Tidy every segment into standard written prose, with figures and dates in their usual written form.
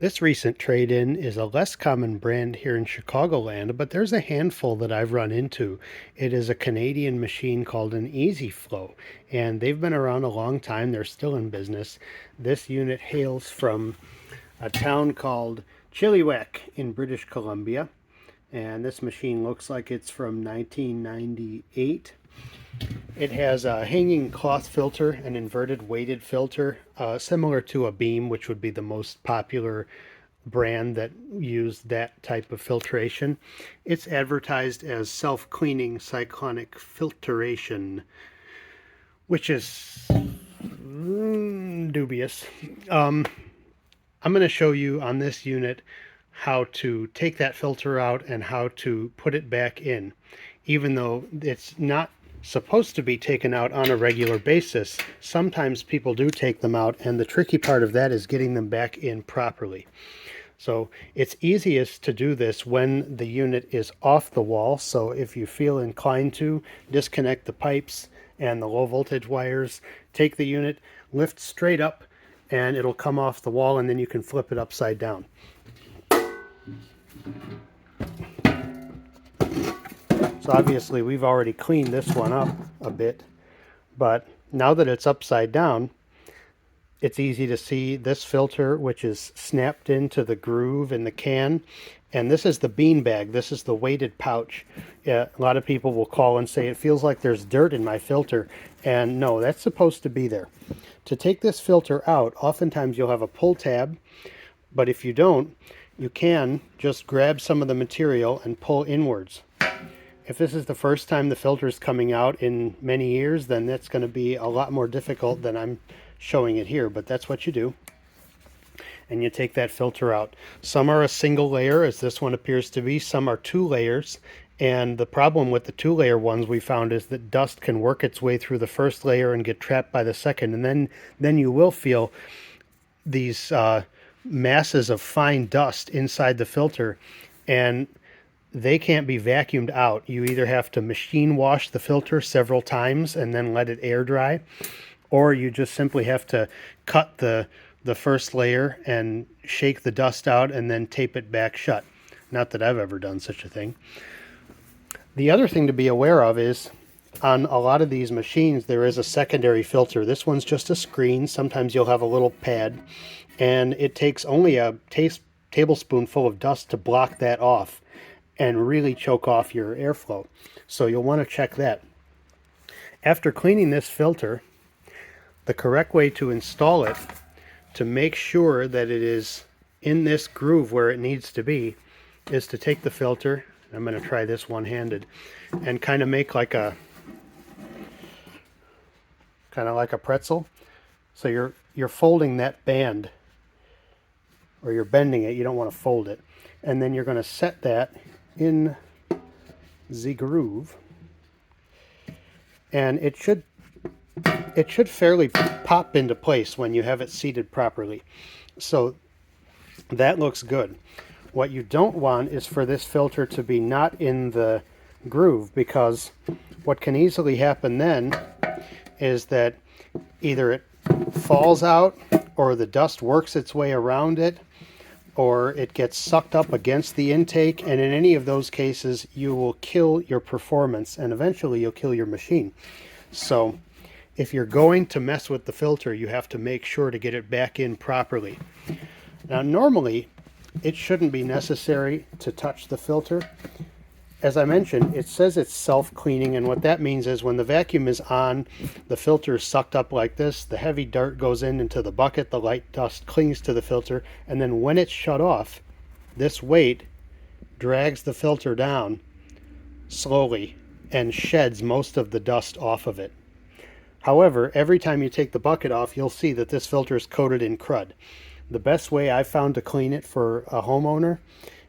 This recent trade-in is a less common brand here in Chicagoland, but there's a handful that I've run into. It is a Canadian machine called an Easy-Flo, and they've been around a long time. They're still in business. This unit hails from a town called Chilliwack in British Columbia, and this machine looks like it's from 1998. It has a hanging cloth filter, an inverted weighted filter, similar to a beam, which would be the most popular brand that used that type of filtration. It's advertised as self-cleaning cyclonic filtration, which is dubious. I'm going to show you on this unit how to take that filter out and how to put it back in. Even though it's not supposed to be taken out on a regular basis, sometimes people do take them out, and the tricky part of that is getting them back in properly. So it's easiest to do this when the unit is off the wall. So if you feel inclined to, disconnect the pipes and the low voltage wires, take the unit, lift straight up, and it'll come off the wall, and then you can flip it upside down. So obviously we've already cleaned this one up a bit, but now that it's upside down, it's easy to see this filter, which is snapped into the groove in the can. And this is the bean bag. This is the weighted pouch. A lot of people will call and say, it feels like there's dirt in my filter. And no, that's supposed to be there. To take this filter out, oftentimes you'll have a pull tab, but if you don't, you can just grab some of the material and pull inwards. If this is the first time the filter is coming out in many years, then that's going to be a lot more difficult than I'm showing it here, but that's what you do. And you take that filter out. Some are a single layer, as this one appears to be. Some are 2 layers. And the problem with the 2-layer ones we found is that dust can work its way through the first layer and get trapped by the second. And then you will feel these masses of fine dust inside the filter, and they can't be vacuumed out. You either have to machine wash the filter several times and then let it air dry, or you just simply have to cut the first layer and shake the dust out and then tape it back shut. Not that I've ever done such a thing. The other thing to be aware of is on a lot of these machines there is a secondary filter. This one's just a screen. Sometimes you'll have a little pad, and it takes only a tablespoonful of dust to block that off and really choke off your airflow. So you'll want to check that. After cleaning this filter, the correct way to install it, to make sure that it is in this groove where it needs to be, is to take the filter, I'm going to try this one-handed, and kind of make like a pretzel. So you're folding that band, or you're bending it. You don't want to fold it. And then you're going to set that in the groove, and it should fairly pop into place when you have it seated properly. So that looks good. What you don't want is for this filter to be not in the groove, because what can easily happen then is that either it falls out, or the dust works its way around it, or it gets sucked up against the intake, and in any of those cases you will kill your performance, and eventually you'll kill your machine. So if you're going to mess with the filter, you have to make sure to get it back in properly. Now normally it shouldn't be necessary to touch the filter. As I mentioned, it says it's self-cleaning, and what that means is when the vacuum is on, the filter is sucked up like this, the heavy dirt goes into the bucket, the light dust clings to the filter, and then when it's shut off, this weight drags the filter down slowly and sheds most of the dust off of it. However, every time you take the bucket off, you'll see that this filter is coated in crud. The best way I've found to clean it for a homeowner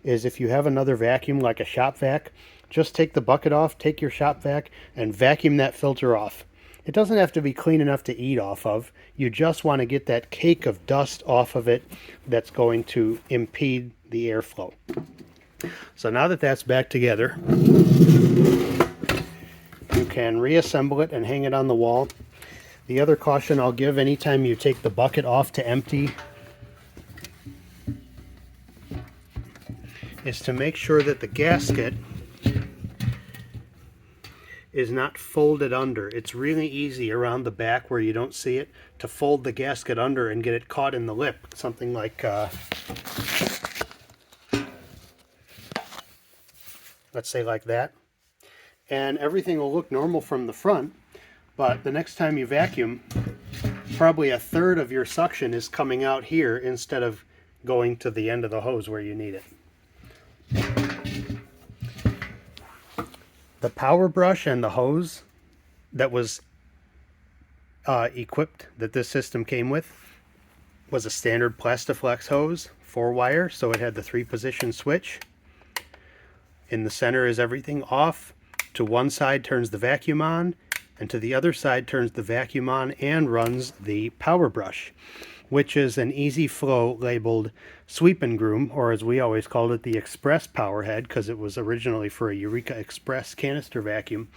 is, if you have another vacuum like a shop vac, just take the bucket off, take your shop vac, and vacuum that filter off. It doesn't have to be clean enough to eat off of. You just want to get that cake of dust off of it that's going to impede the airflow. So now that that's back together, you can reassemble it and hang it on the wall. The other caution I'll give anytime you take the bucket off to empty is to make sure that the gasket is not folded under. It's really easy around the back where you don't see it to fold the gasket under and get it caught in the lip. Something like, let's say like that. And everything will look normal from the front, but the next time you vacuum, probably a third of your suction is coming out here instead of going to the end of the hose where you need it. The power brush and the hose that was equipped, that this system came with, was a standard Plastiflex hose, 4-wire, so it had the 3-position switch. In the center is everything off. To one side turns the vacuum on, and to the other side turns the vacuum on and runs the power brush, which is an Easy-Flo labeled sweep and groom, or as we always called it, the Express power head, because it was originally for a Eureka Express canister vacuum.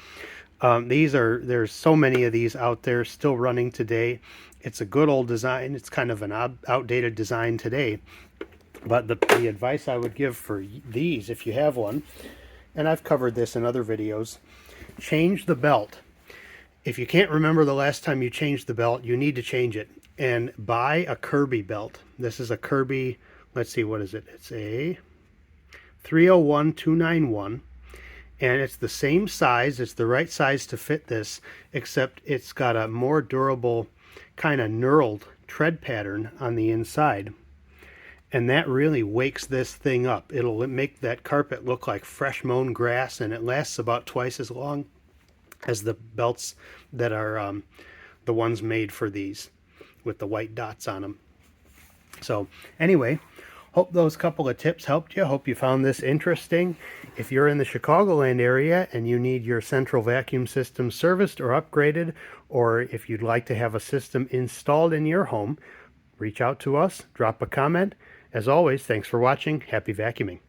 There's so many of these out there still running today. It's a good old design. It's kind of an outdated design today. But the advice I would give for these, if you have one, and I've covered this in other videos, change the belt. If you can't remember the last time you changed the belt, you need to change it. And buy a Kirby belt. This is a Kirby, let's see, what is it? It's a 301-291. And it's the same size. It's the right size to fit this, except it's got a more durable kind of knurled tread pattern on the inside. And that really wakes this thing up. It'll make that carpet look like fresh mown grass, and it lasts about twice as long as the belts that are the ones made for these with the white dots on them. So anyway, hope those couple of tips helped you. Hope you found this interesting. If you're in the Chicagoland area and you need your central vacuum system serviced or upgraded, or if you'd like to have a system installed in your home, reach out to us, drop a comment. As always, thanks for watching. Happy vacuuming.